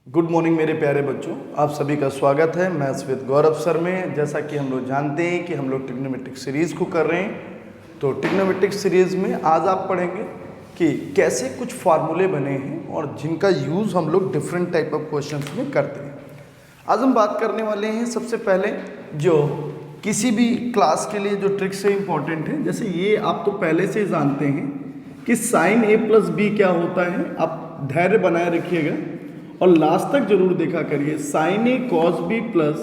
Good morning मेरे प्यारे बच्चों, आप सभी का स्वागत है मैथ्स विद गौरव सर में। जैसा कि हम लोग जानते हैं कि हम लोग ट्रिग्नोमेट्रिक सीरीज़ को कर रहे हैं, तो ट्रिग्नोमेट्रिक सीरीज़ में आज आप पढ़ेंगे कि कैसे कुछ फार्मूले बने हैं और जिनका यूज़ हम लोग डिफरेंट टाइप ऑफ क्वेश्चंस में करते हैं। आज हम बात करने वाले हैं सबसे पहले जो किसी भी क्लास के लिए जो ट्रिक्स है इंपॉर्टेंट है। जैसे ये आप तो पहले से ही जानते हैं कि साइन ए प्लस बी क्या होता है। आप धैर्य बनाए रखिएगा और लास्ट तक जरूर देखा करिए। Sign A cos B plus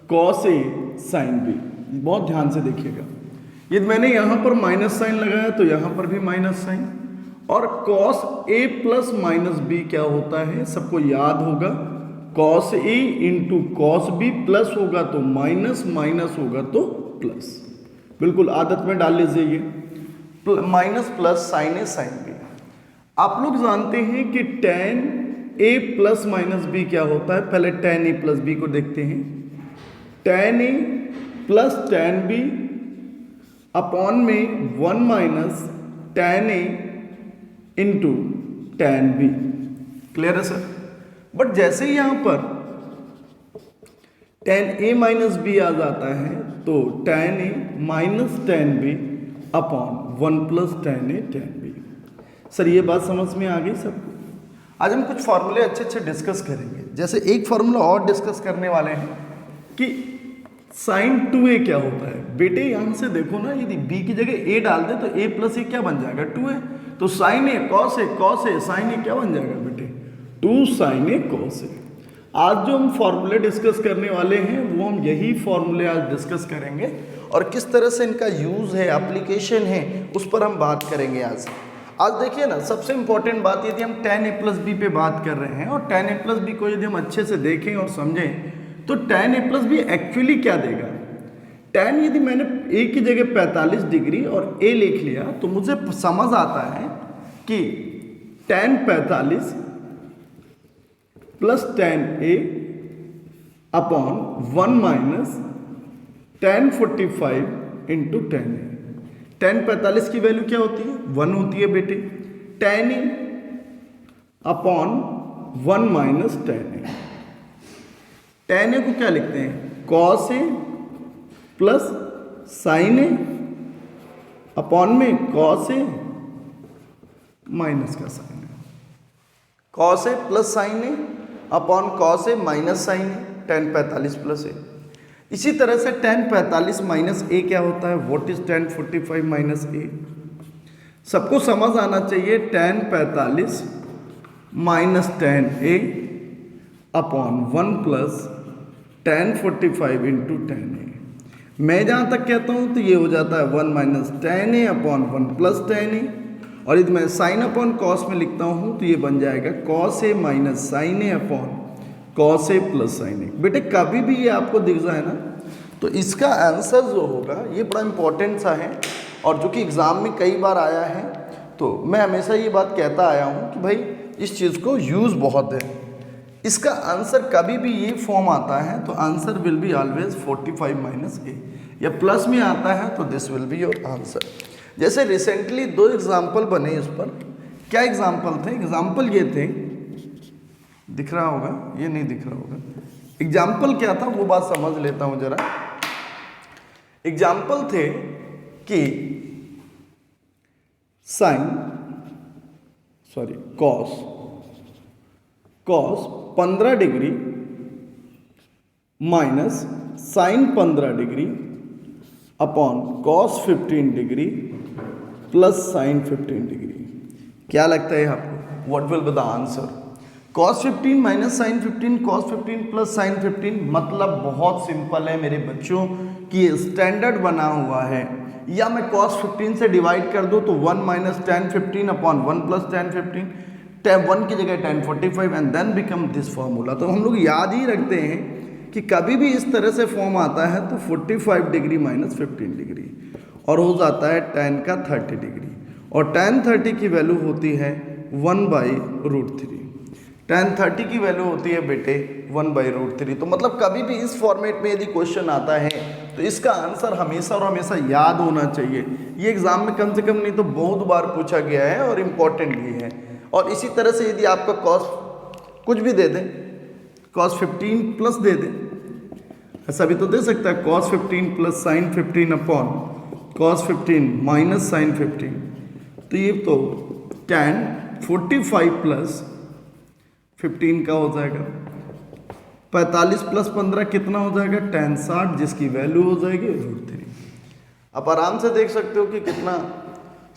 cos A sine B, बहुत ध्यान से देखिएगा। यदि मैंने यहाँ पर माइनस साइन लगाया तो यहाँ पर भी माइनस साइन, और cos A plus minus B क्या होता है सबको याद होगा। Cos A into cos B, plus होगा तो माइनस, माइनस होगा तो प्लस। बिल्कुल आदत में डाल लीजिए ये माइनस प्लस साइन ए साइन बी। आप लोग जानते हैं कि ten A plus minus B क्या होता है। पहले टेन ए प्लस बी को देखते हैं। Ten A plus ten B upon में one minus ten A into ten B. Clear है सर? बट जैसे ही यहां पर टेन ए माइनस बी आ जाता है तो ten A minus ten B upon one plus ten A ten B. Sir ये बात समझ में आ गई सबको? आज हम कुछ फार्मूले अच्छे अच्छे डिस्कस करेंगे। जैसे एक फार्मूला और डिस्कस करने वाले हैं कि साइन 2a क्या होता है। बेटे यहाँ से देखो ना, यदि b की जगह a डाल दे तो a प्लस ए क्या बन जाएगा 2a। तो sign A cos A sign ए क्या बन जाएगा बेटे 2 साइन ए कॉस ए। आज जो हम फार्मूले डिस्कस करने वाले हैं वो हम यही फार्मूले आज डिस्कस करेंगे और किस तरह से इनका यूज है, एप्लीकेशन है, उस पर हम बात करेंगे आज देखिए ना, सबसे इंपॉर्टेंट बात यदि हम tan a प्लस बी पे बात कर रहे हैं और tan a प्लस बी को यदि हम अच्छे से देखें और समझें तो tan a plus B actually क्या देगा। tan यदि मैंने a की जगह 45 डिग्री और a लिख लिया तो मुझे समझ आता है कि tan 45 plus tan a upon 1 minus tan 45 into tan a। tan 45 की वैल्यू क्या होती है 1 होती है बेटे। tan A upon 1 minus tan A. tan ए को क्या लिखते हैं cos ए प्लस sin ए अपॉन में cos ए माइनस का sin ए। cos ए प्लस sin ए अपॉन cos ए माइनस sin ए। tan 45 प्लस ए। इसी तरह से tan 45 माइनस ए क्या होता है, what is tan 45 minus A. सबको समझ आना चाहिए tan 45 minus tan A upon 1 plus tan 45 into tan A. मैं जहाँ तक कहता हूँ तो ये हो जाता है 1 minus tan A upon 1 plus tan ए, और यदि मैं साइन अपॉन कॉस में लिखता हूँ तो ये बन जाएगा cos ए माइनस साइन ए अपॉन cos ए प्लस साइन ए। बेटे कभी भी ये आपको दिख जाए ना तो इसका आंसर जो होगा ये बड़ा इंपॉर्टेंट सा है और जो कि एग्ज़ाम में कई बार आया है। तो मैं हमेशा ये बात कहता आया हूँ कि भाई इस चीज़ को यूज़ बहुत है। इसका आंसर कभी भी ये फॉर्म आता है तो answer will be always 45 minus A, या प्लस में आता है तो this will be your answer. जैसे रिसेंटली 2 एग्जाम्पल बने इस पर। क्या एग्जाम्पल थे? एग्जाम्पल ये थे, दिख रहा होगा, ये नहीं दिख रहा होगा। एग्जाम्पल क्या था वो बात समझ लेता हूँ जरा। एग्जाम्पल थे कि cos 15 degree minus sine 15 degree upon cos 15 degree plus sine 15 degree. क्या लगता है आपको, what will be the answer? cos 15 minus sine 15, cos 15 plus sine 15। मतलब बहुत सिंपल है मेरे बच्चों कि ये स्टैंडर्ड बना हुआ है। या मैं cos 15 से डिवाइड कर दूं तो 1 minus tan 15 upon 1 plus tan 15, tan 1 की जगह tan 45 and then become this formula. तो हम लोग याद ही रखते हैं कि कभी भी इस तरह से फॉर्म आता है तो 45 डिग्री माइनस 15 डिग्री और हो जाता है tan का 30 डिग्री, और tan 30 की वैल्यू होती है 1/√3। tan 30 की वैल्यू होती है बेटे 1/√3। तो मतलब कभी भी इस फॉर्मेट में यदि क्वेश्चन आता है तो इसका आंसर हमेशा और हमेशा याद होना चाहिए। ये एग्जाम में कम से कम नहीं तो बहुत बार पूछा गया है और इम्पोर्टेंट भी है। और इसी तरह से यदि आपका कॉस कुछ भी दे दें cos 15 प्लस दे दे, ऐसा भी तो दे सकता है cos 15 plus sine 15 upon cos 15 minus sine 15, तो ये तो tan 45 प्लस 15 का हो जाएगा 45 प्लस 15 कितना हो जाएगा tan 60, जिसकी वैल्यू हो जाएगी √3। आप आराम से देख सकते हो कि कितना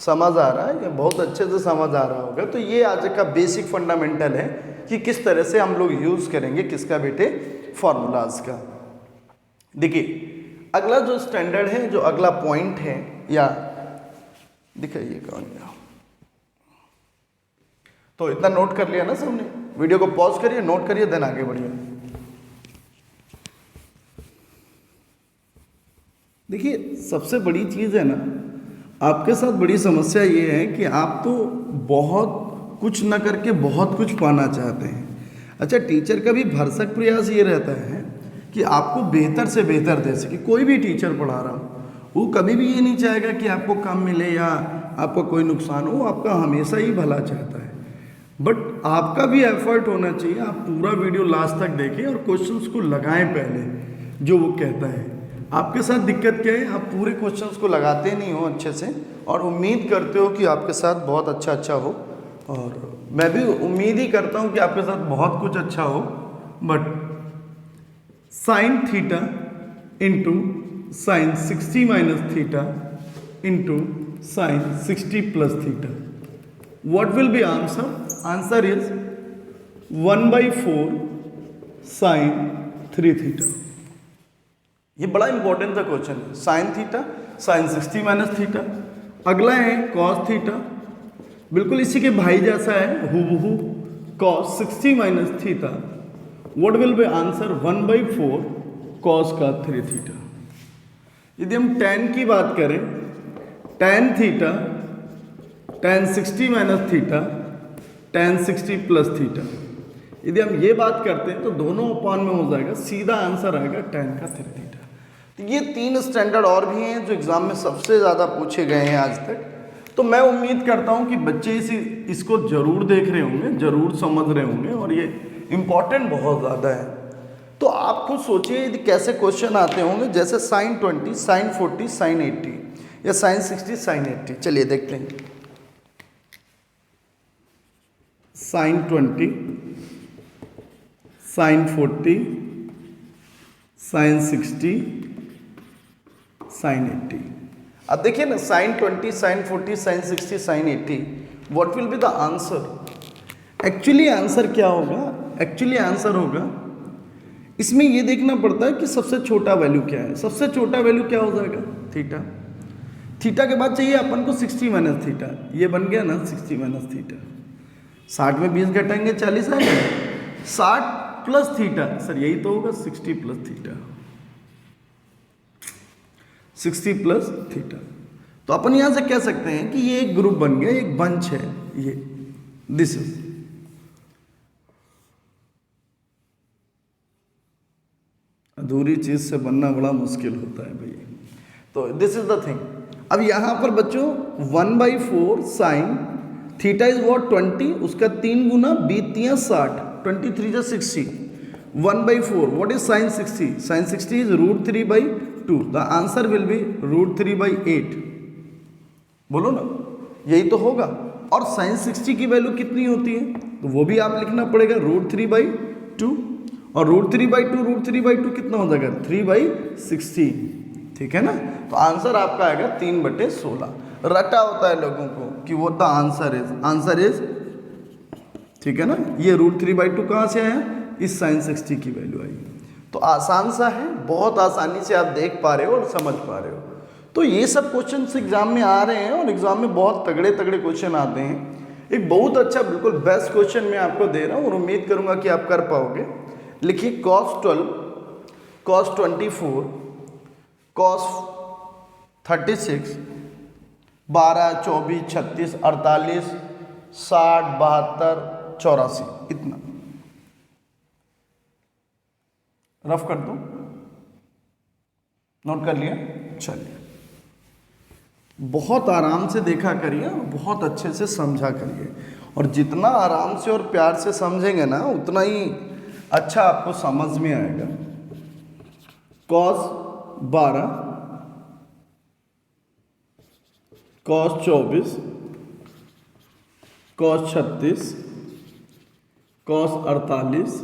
समझ आ रहा है, या बहुत अच्छे से समझ आ रहा होगा। तो ये आज का बेसिक फंडामेंटल है कि किस तरह से हम लोग यूज़ करेंगे किसका बेटे, फॉर्मूलाज का। देखिए अगला जो स्टैंडर्ड है, जो अगला पॉइंट है, या दिखाइए कौन गया, तो इतना नोट कर लिया ना सबने, वीडियो को पॉज करिए, नोट करिए, देन आगे बढ़िए। देखिए सबसे बड़ी चीज़ है ना, आपके साथ बड़ी समस्या ये है कि आप तो बहुत कुछ न करके बहुत कुछ पाना चाहते हैं। अच्छा, टीचर का भी भरसक प्रयास ये रहता है कि आपको बेहतर से बेहतर दे सके। कोई भी टीचर पढ़ा रहा हो, वो कभी भी ये नहीं चाहेगा कि आपको कम मिले या आपको कोई नुकसान हो, आपका हमेशा ही भला चाहता है। बट आपका भी एफर्ट होना चाहिए, आप पूरा वीडियो लास्ट तक देखें और क्वेश्चंस को लगाएं पहले जो वो कहता है। आपके साथ दिक्कत क्या है, आप पूरे क्वेश्चंस को लगाते नहीं हो अच्छे से, और उम्मीद करते हो कि आपके साथ बहुत अच्छा हो, और मैं भी उम्मीद ही करता हूँ कि आपके साथ बहुत कुछ अच्छा हो। But sine theta into sine 60 minus theta into sine 60 plus theta, what will be answer? Answer is 1/4 sine 3 थीटा। ये बड़ा इंपॉर्टेंट सा क्वेश्चन है, sine theta sine 60 minus theta. अगला है कॉस थीटा, बिल्कुल इसी के भाई जैसा है हूबहू, cos 60 minus theta, what will B answer 1/4 cos का 3 थीटा। यदि हम tan की बात करें, tan theta tan 60 minus theta tan 60 plus theta, यदि हम ये बात करते हैं तो दोनों अपॉन में हो जाएगा, सीधा आंसर आएगा tan का 3 थीटा। तो ये 3 स्टैंडर्ड और भी हैं जो एग्जाम में सबसे ज़्यादा पूछे गए हैं आज तक। तो मैं उम्मीद करता हूँ कि बच्चे इसको जरूर देख रहे होंगे, जरूर समझ रहे होंगे, और ये इम्पॉर्टेंट बहुत ज़्यादा है। तो आप खुद सोचिए यदि कैसे क्वेश्चन आते होंगे, जैसे साइन 20 साइन 40 साइन 80 या साइन 60 साइन 80। चलिए देखते हैं। Sine 20 sine 40 sine 60 sine 80। अब देखिए ना, sine 20 sine 40 sine 60 sine 80, what will be the answer? Actually answer क्या होगा? एक्चुअली आंसर होगा, इसमें ये देखना पड़ता है कि सबसे छोटा वैल्यू क्या है। सबसे छोटा वैल्यू क्या हो जाएगा? थीटा। थीटा के बाद चाहिए अपन को 60 माइनस थीटा, ये बन गया ना 60 माइनस थीटा। 60 में 20 घटाएंगे 40 आएगा, 60 प्लस थीटा, सर यही तो होगा 60 प्लस थीटा, 60 प्लस थीटा। तो अपन यहां से कह सकते हैं कि ये एक ग्रुप बन गया, एक बंच है ये, दिस इज। अधूरी चीज से बनना बड़ा मुश्किल होता है भाई। तो दिस इज द थिंग। अब यहां पर बच्चों 1/4 साइन थीटा इज वॉट 20, उसका 3 गुना 20 60, 23 जा 60, 1/4 what is sine 60? Sine 60 is √3/2, the answer will be √3/8। बोलो ना, यही तो होगा। और साइन 60 की वैल्यू कितनी होती है, तो वो भी आप लिखना पड़ेगा √3/2, और √3/2 कितना हो जाएगा? 3/16, ठीक है ना। तो आंसर आपका आएगा 3/16। रटा होता है लोगों को कि वो द आंसर इज, ठीक है ना। ये √3/2 कहाँ से आया? इस साइन 60 की वैल्यू आई। तो आसान सा है, बहुत आसानी से आप देख पा रहे हो और समझ पा रहे हो। तो ये सब क्वेश्चन एग्जाम में आ रहे हैं, और एग्जाम में बहुत तगड़े तगड़े क्वेश्चन आते हैं। एक बहुत अच्छा बिल्कुल बेस्ट क्वेश्चन मैं आपको दे रहा हूँ, और उम्मीद करूँगा कि आप कर पाओगे। लिखिए cos 12 cos 24 cos 36 12 24 36 48 60 72 84, इतना रफ कर दो, नोट कर लिया। चलिए, बहुत आराम से देखा करिए और बहुत अच्छे से समझा करिए, और जितना आराम से और प्यार से समझेंगे ना, उतना ही अच्छा आपको समझ में आएगा। cos 12, cos 24, cos 36, cos 48,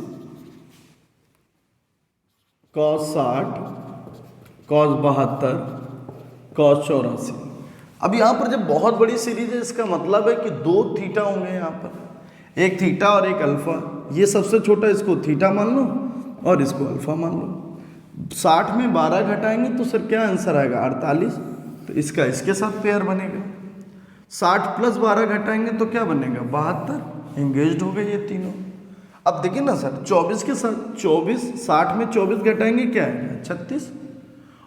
cos 60, cos 72, cos 84। अब यहाँ पर जब बहुत बड़ी सीरीज है, इसका मतलब है कि दो थीटा होंगे यहाँ पर, एक थीटा और एक अल्फा। ये सबसे छोटा, इसको थीटा मान लो और इसको अल्फा मान लो। 60 में 12 घटाएंगे तो सर क्या आंसर आएगा? 48। तो इसका इसके साथ पेयर बनेगा। 60 प्लस 12 घटाएंगे तो क्या बनेगा? 72। एंगेज्ड हो गए ये तीनों। अब देखिए ना सर, 24 के साथ 24, 60 में 24 घटाएंगे क्या आएगा? 36।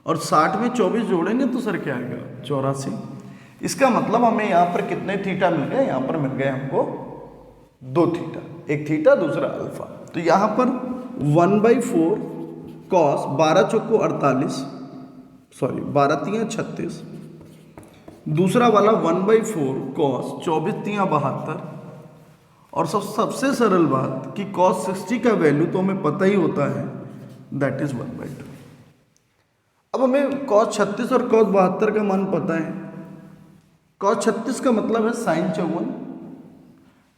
और 60 में 24 जोड़ेंगे तो सर क्या आएगा? 84। इसका मतलब हमें यहाँ पर कितने थीटा मिल गए? यहाँ पर मिल गए हमको 2 थीटा, एक थीटा दूसरा अल्फा। तो यहाँ पर 1/4 कॉस 12 चौको 48, सॉरी 12 तियाँ 36, दूसरा वाला 1/4 कॉस 24 तियाँ 72। और सबसे सरल बात कि कॉस 60 का वैल्यू तो हमें पता ही होता है, दैट इज 1/2। अब हमें कॉस 36 और कॉस 72 का मान पता है। कॉस 36 का मतलब है साइन 54।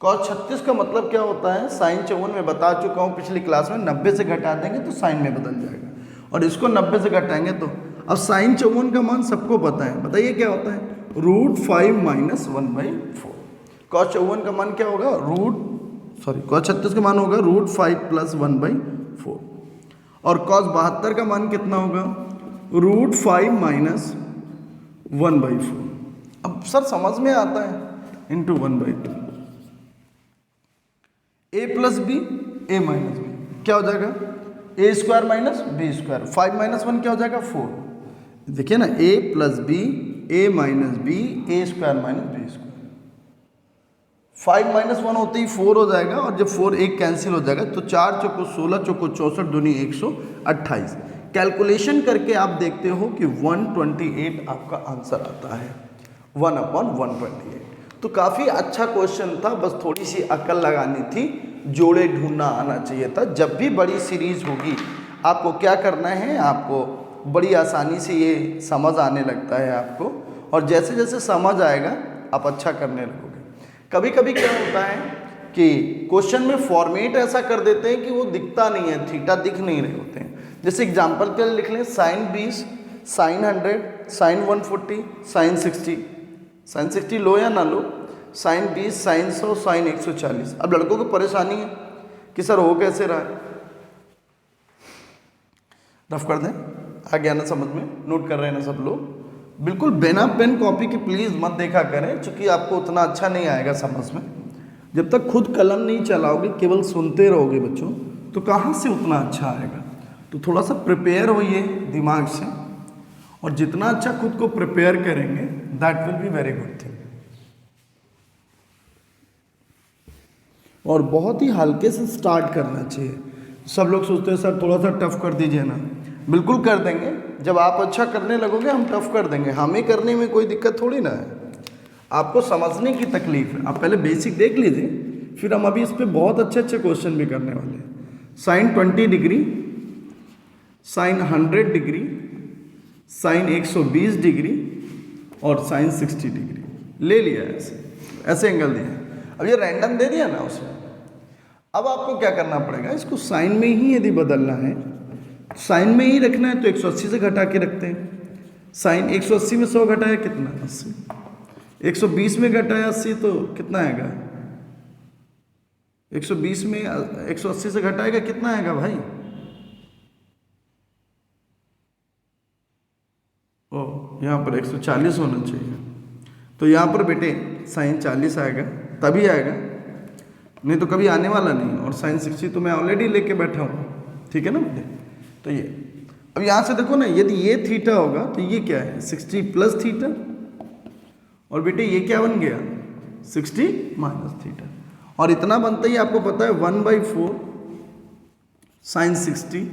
कॉस 36 का मतलब क्या होता है? साइन 54 में बता चुका हूँ पिछली क्लास में, 90 से घटा देंगे तो साइन में बदल जाएगा, और इसको 90 से घटाएंगे तो। अब साइन 54 का मान सबको पता है, बताइए क्या होता है? √5 - 1/4। कॉस 54 का मान क्या होगा? कॉस 36 का मान होगा √5 + 1/4। और कॉस 72 का मान कितना होगा? √5 - 1/4। अब सर समझ में आता है, into 1/2। a + b, a - b क्या हो जाएगा? a² - b²। 5 - 1 क्या हो जाएगा? 4। देखिए ना, a + b, a - b, a² - b²। 5 - 1 होते ही 4 हो जाएगा, और जब 4 एक कैंसिल हो जाएगा तो 4 चौको 16, चौको 64, दूनी 128। कैलकुलेशन करके आप देखते हो कि 128 आपका आंसर आता है, 1/128। तो काफ़ी अच्छा क्वेश्चन था, बस थोड़ी सी अक्ल लगानी थी, जोड़े ढूंढना आना चाहिए था। जब भी बड़ी सीरीज होगी आपको क्या करना है? आपको बड़ी आसानी से ये समझ आने लगता है आपको, और जैसे जैसे समझ आएगा आप अच्छा करने लगोगे। कभी कभी क्या होता है कि क्वेश्चन में फॉर्मेट ऐसा कर देते हैं कि वो दिखता नहीं है, थीटा दिख नहीं रहे होते हैं। जैसे एग्जाम्पल के लिए लिख लें, sine 20, sine 100, sine 140, sine 60। Sine 60 लो या ना लो, साइन 20, साइन 100, साइन 140। अब लड़कों को परेशानी है कि सर हो कैसे रहा है? रफ कर दें, आ गया ना समझ में? नोट कर रहे हैं ना सब लोग? बिल्कुल बिना पेन कॉपी के प्लीज़ मत देखा करें, क्योंकि आपको उतना अच्छा नहीं आएगा समझ में। जब तक खुद कलम नहीं चलाओगे, केवल सुनते रहोगे बच्चों, तो कहाँ से उतना अच्छा आएगा? तो थोड़ा सा प्रिपेयर होइए दिमाग से, और जितना अच्छा खुद को प्रिपेयर करेंगे, that will be very good thing. और बहुत ही हल्के से स्टार्ट करना चाहिए। सब लोग सोचते हैं सर थोड़ा सा टफ कर दीजिए ना, बिल्कुल कर देंगे। जब आप अच्छा करने लगोगे हम टफ कर देंगे, हमें करने में कोई दिक्कत थोड़ी ना है, आपको समझने की तकलीफ है। आप पहले बेसिक देख लीजिए, फिर हम अभी इस पर बहुत अच्छे अच्छे क्वेश्चन भी करने वाले हैं। Sine 20 degree, sine 100 degree, sine 120 degree और साइन 60 डिग्री ले लिया है, ऐसे एंगल दिया। अब ये रैंडम दे दिया ना उसमें, अब आपको क्या करना पड़ेगा? इसको साइन में ही यदि बदलना है, साइन में ही रखना है तो 180 से घटा के रखते हैं। साइन 180 में 100 घटाया कितना? 80। 120 में घटाया 80 तो कितना आएगा? 120 में 180 से घटाएगा कितना आएगा भाई? ओ, यहाँ पर 140 होना चाहिए, तो यहाँ पर बेटे साइन 40 आएगा, तभी आएगा, नहीं तो कभी आने वाला नहीं। और साइन 60 तो मैं ऑलरेडी लेके बैठा हूँ, ठीक है ना बेटे? तो ये अब यहाँ से देखो ना, यदि ये थीटा होगा तो ये क्या है? 60 प्लस थीटा, और बेटे ये क्या बन गया? 60 माइनस थीटा। और इतना बनता ही आपको पता है 1/4 साइन 60,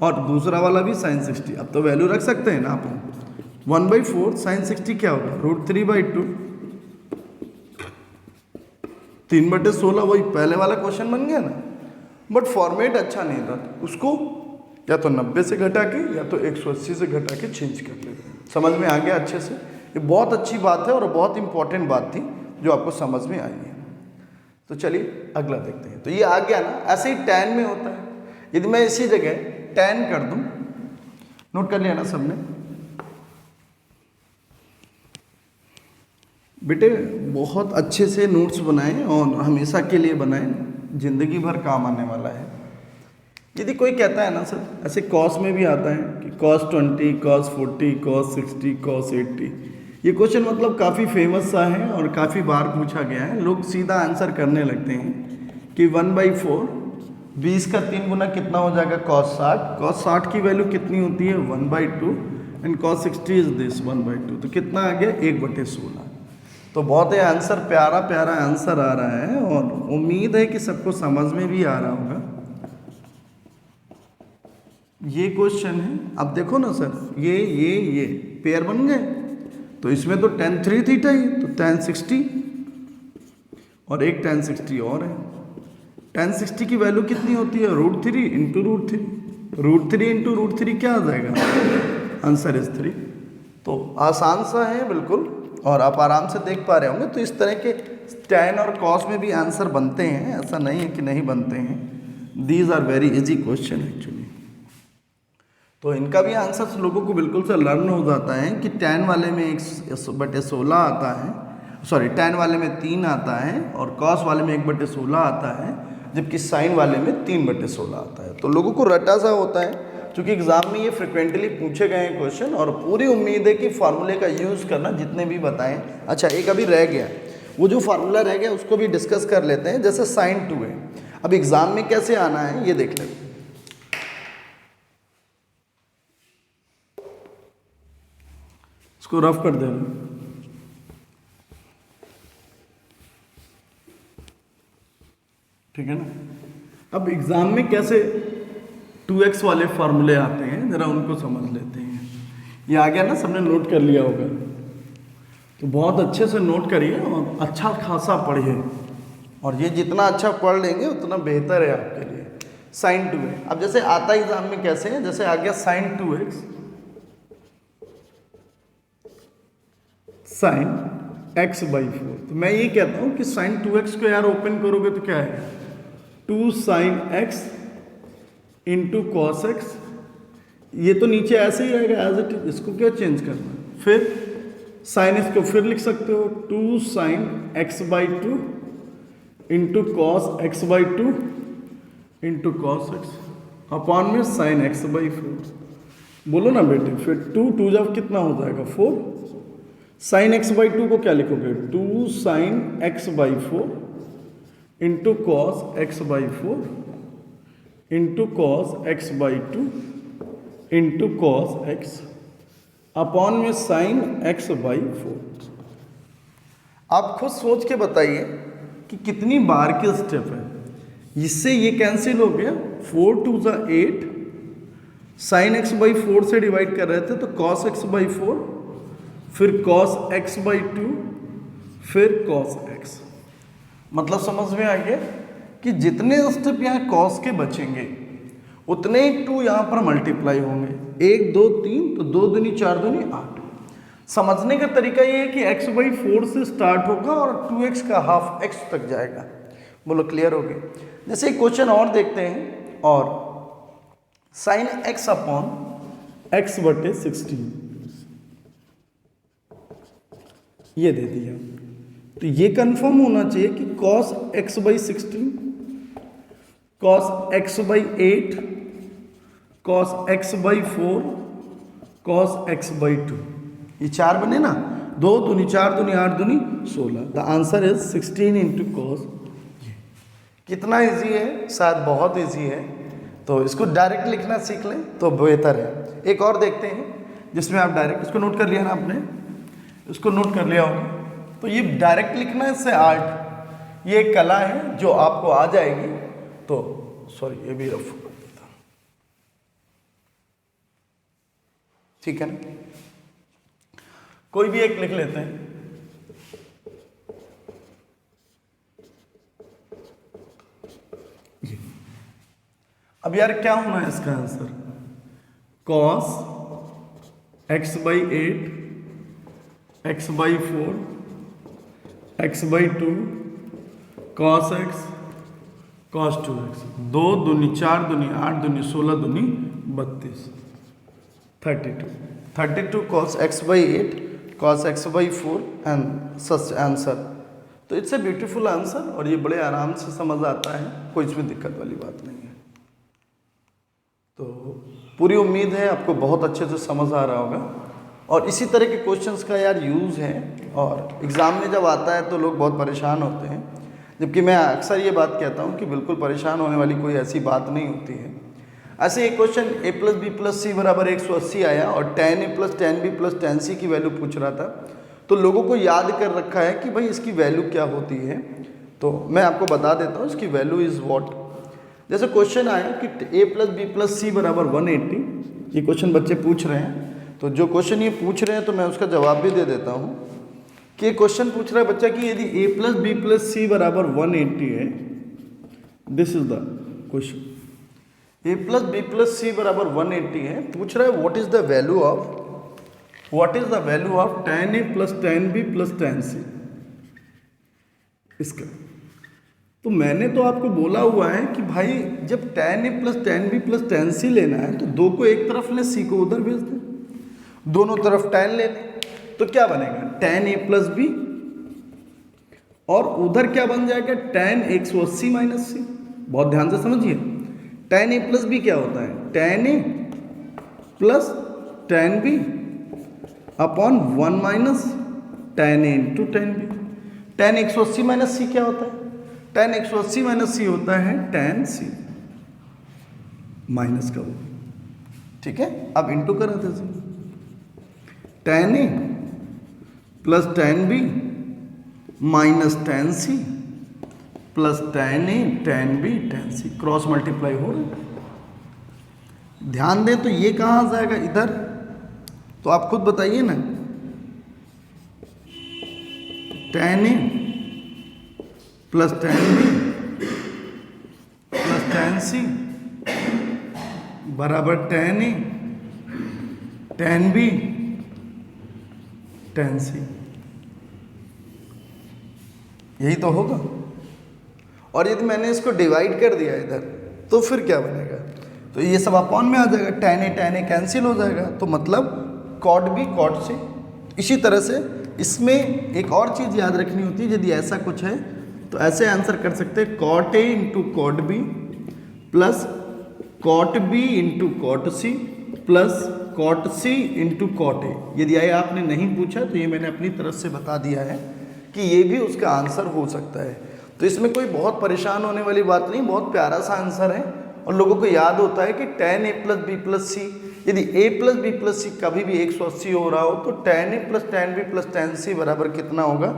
और दूसरा वाला भी साइन 60। अब तो वैल्यू रख सकते हैं ना आप। 1/4 साइन 60 क्या होगा? √3/2, 3/16, वही पहले वाला क्वेश्चन बन गया ना। बट फॉर्मेट अच्छा नहीं था, उसको या तो 90 से घटा के या तो 180 से घटा के चेंज कर लेते हैं। समझ में आ गया अच्छे से? ये बहुत अच्छी बात है और बहुत इंपॉर्टेंट बात थी जो आपको समझ में आई है। तो चलिए अगला देखते हैं। तो ये आ गया ना, ऐसे ही tan में होता है। यदि मैं इसी जगह tan कर दूं, नोट कर लिया ना सबने बेटे? बहुत अच्छे से नोट्स बनाएं और हमेशा के लिए बनाएं, जिंदगी भर काम आने वाला है। यदि कोई कहता है ना सर, ऐसे कॉस में भी आता है कि cos 20, cos 40, cos 60, cos 80, ये क्वेश्चन मतलब काफ़ी फेमस सा है और काफ़ी बार पूछा गया है। लोग सीधा आंसर करने लगते हैं कि 1/4, 20 का 3 गुना कितना हो जाएगा? cos 60। cos 60 की वैल्यू कितनी होती है? 1/2 एंड cos 60 इज दिस 1/2। तो कितना आ गया? 1/16। तो बहुत ही आंसर प्यारा प्यारा आंसर आ रहा है और उम्मीद है कि सबको समझ में भी आ रहा होगा। ये क्वेश्चन है, अब देखो ना सर, ये पेयर बन गए, तो इसमें तो tan 3 थीटा ही, तो tan 60 और एक tan 60 और है। tan 60 की वैल्यू कितनी होती है? √3 इंटू √3। √3 इंटू √3 क्या आ जाएगा? Answer is 3। तो आसान सा है बिल्कुल, और आप आराम से देख पा रहे होंगे। तो इस तरह के tan और cos में भी आंसर बनते हैं, ऐसा नहीं है कि नहीं बनते हैं। These are very easy question actually. तो इनका भी आंसर लोगों को बिल्कुल से लर्न हो जाता है कि tan वाले में 1/16 आता है, सॉरी tan वाले में 3 आता है और cos वाले में 1/16 आता है, जबकि sin वाले में 3/16 आता है। तो लोगों को रटा सा होता है, क्योंकि एग्जाम में ये फ्रिक्वेंटली पूछे गए हैं क्वेश्चन, और पूरी उम्मीद है कि फार्मूले का यूज़ करना जितने भी बताएं। अच्छा, एक अभी रह गया, वो जो फार्मूला रह गया उसको भी डिस्कस कर लेते हैं। जैसे sin 2 है, अब एग्जाम में कैसे आना है ये देख लेते हैं। इसको रफ कर दे रहे, ठीक है ना। अब एग्जाम में कैसे 2x वाले फार्मूले आते हैं, जरा उनको समझ लेते हैं। ये आ गया ना, सबने नोट कर लिया होगा, तो बहुत अच्छे से नोट करिए और अच्छा खासा पढ़िए, और ये जितना अच्छा पढ़ लेंगे उतना बेहतर है आपके लिए। sin 2 है, अब जैसे आता एग्जाम में कैसे है, जैसे आ गया sin 2x sin x/4। तो मैं ये कहता हूँ कि sin 2x को यार ओपन करोगे तो क्या है? 2 sin x into cos x। ये तो नीचे ऐसे ही रहेगा एज इट इज, इसको क्या चेंज करना है? फिर sin इसको फिर लिख सकते हो 2 sin x/2 into cos x/2 into cos x upon में sin x/4। बोलो ना बेटे, फिर 2 जब कितना हो जाएगा? 4। sin x/2 को क्या लिखोगे? 2 sin x/4 into cos x/4 into cos x/2 into cos x upon में sin x/4। आप खुद सोच के बताइए कि कितनी बार की स्टेप है। इससे ये कैंसिल हो गया, 4 2 8, sin x/4 से डिवाइड कर रहे थे तो cos x/4, फिर cos x/2, फिर cos x। मतलब समझ में आ गया कि जितने स्टेप यहाँ cos के बचेंगे उतने ही 2 यहाँ पर मल्टीप्लाई होंगे। 1 2 3, तो 2 दूनी 4 दूनी 8। समझने का तरीका ये है कि x/4 से स्टार्ट होगा और 2x का हाफ x तक जाएगा। बोलो क्लियर हो गया? जैसे एक क्वेश्चन और देखते हैं, और sin x अपॉन x/16 ये दे दिया, तो ये कंफर्म होना चाहिए कि cos x/16, cos x/8, cos x/4, cos x/2, ये 4 बने ना, 2 दूनी 4 दूनी 8 दूनी 16। The answer is 16 into cos। कितना इजी है, शायद बहुत इजी है, तो इसको डायरेक्ट लिखना सीख लें तो बेहतर है। एक और देखते हैं जिसमें आप डायरेक्ट, इसको नोट कर लिया ना आपने, इसको नोट कर लिया होगा, तो ये डायरेक्ट लिखना है, इससे आर्ट, ये एक कला है जो आपको आ जाएगी। तो सॉरी, ये भी रफ कर देता हूं, ठीक है ना। कोई भी एक लिख लेते हैं, अब यार क्या होना है इसका answer, cos x/8 x/4 x/2 cos x cos 2x, 2 दूनी 4 दूनी 8 दूनी 16 दूनी 32, 32 cos x/8 cos x/4 and such answer. तो इट्स ए ब्यूटीफुल आंसर और ये बड़े आराम से समझ आता है, कोई इसमें दिक्कत वाली बात नहीं है। तो पूरी उम्मीद है आपको बहुत अच्छे से समझ आ रहा होगा और इसी तरह के क्वेश्चंस का यार यूज़ है और एग्ज़ाम में जब आता है तो लोग बहुत परेशान होते हैं, जबकि मैं अक्सर ये बात कहता हूँ कि बिल्कुल परेशान होने वाली कोई ऐसी बात नहीं होती है। ऐसे एक क्वेश्चन a + b + c = 180 आया और tan a + tan b + tan c की वैल्यू पूछ रहा था, तो लोगों को याद कर रखा है कि भाई इसकी वैल्यू क्या होती है। तो मैं आपको बता देता हूँ इसकी वैल्यू इज़ व्हाट। जैसे क्वेश्चन आया कि a + b + c = 180, ये क्वेश्चन बच्चे पूछ रहे हैं, तो जो क्वेश्चन ये पूछ रहे हैं तो मैं उसका जवाब भी दे देता हूँ कि ये क्वेश्चन पूछ रहा है बच्चा कि यदि a + b + c = 180 है, this is the question, a + b + c = 180 है, पूछ रहा है what is the value of tan a + tan b + tan c इसका। तो मैंने तो आपको बोला हुआ है कि भाई जब tan a + tan b + tan c लेना है तो 2 को एक तरफ ले, c को उधर भेज दें, दोनों तरफ tan ले लें, तो क्या बनेगा tan a + b और उधर क्या बन जाएगा tan 180 - c। बहुत ध्यान से समझिए, tan a + b क्या होता है, tan a + tan b upon 1 - tan a × tan b। tan 180 - c क्या होता है, tan 180 - c होता है tan c माइनस का वो, ठीक है। अब इंटू करा दीजिए, tan a + tan b - tan c + tan a tan b tan c, cross multiply हो रहा है। ध्यान दें तो ये कहाँ आ जाएगा, इधर, तो आप खुद बताइए ना, tan a + tan b + tan c = tan a tan b tan c, यही तो होगा। और यदि मैंने इसको डिवाइड कर दिया इधर तो फिर क्या बनेगा, तो ये सब अपॉन में आ जाएगा, tan a कैंसिल हो जाएगा, तो मतलब cot b cot c। इसी तरह से इसमें एक और चीज़ याद रखनी होती है, यदि ऐसा कुछ है तो ऐसे आंसर कर सकते हैं, cot a × cot b + cot b × cot c + cot c × cot a। यदि आए आपने नहीं पूछा तो ये मैंने अपनी तरफ से बता दिया है कि ये भी उसका आंसर हो सकता है। तो इसमें कोई बहुत परेशान होने वाली बात नहीं, बहुत प्यारा सा आंसर है और लोगों को याद होता है कि tan a + b + c, यदि a + b + c कभी भी 180 हो रहा हो तो tan a + tan b + tan c बराबर कितना होगा,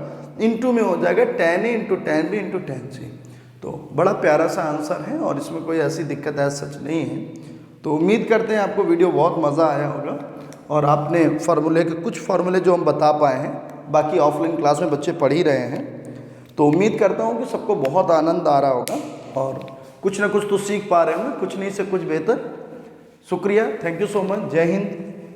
इनटू में हो जाएगा tan a × tan b × tan c। तो बड़ा प्यारा सा आंसर है और इसमें कोई ऐसी दिक्कत है सच नहीं है। तो उम्मीद करते हैं आपको वीडियो बहुत मज़ा आया होगा और आपने फार्मूले के कुछ फार्मूले जो हम बता पाए हैं, बाकी ऑफलाइन क्लास में बच्चे पढ़ ही रहे हैं, तो उम्मीद करता हूँ कि सबको बहुत आनंद आ रहा होगा और कुछ ना कुछ तो सीख पा रहे होंगे, कुछ नहीं से कुछ बेहतर। शुक्रिया, थैंक यू सो मच, जय हिंद।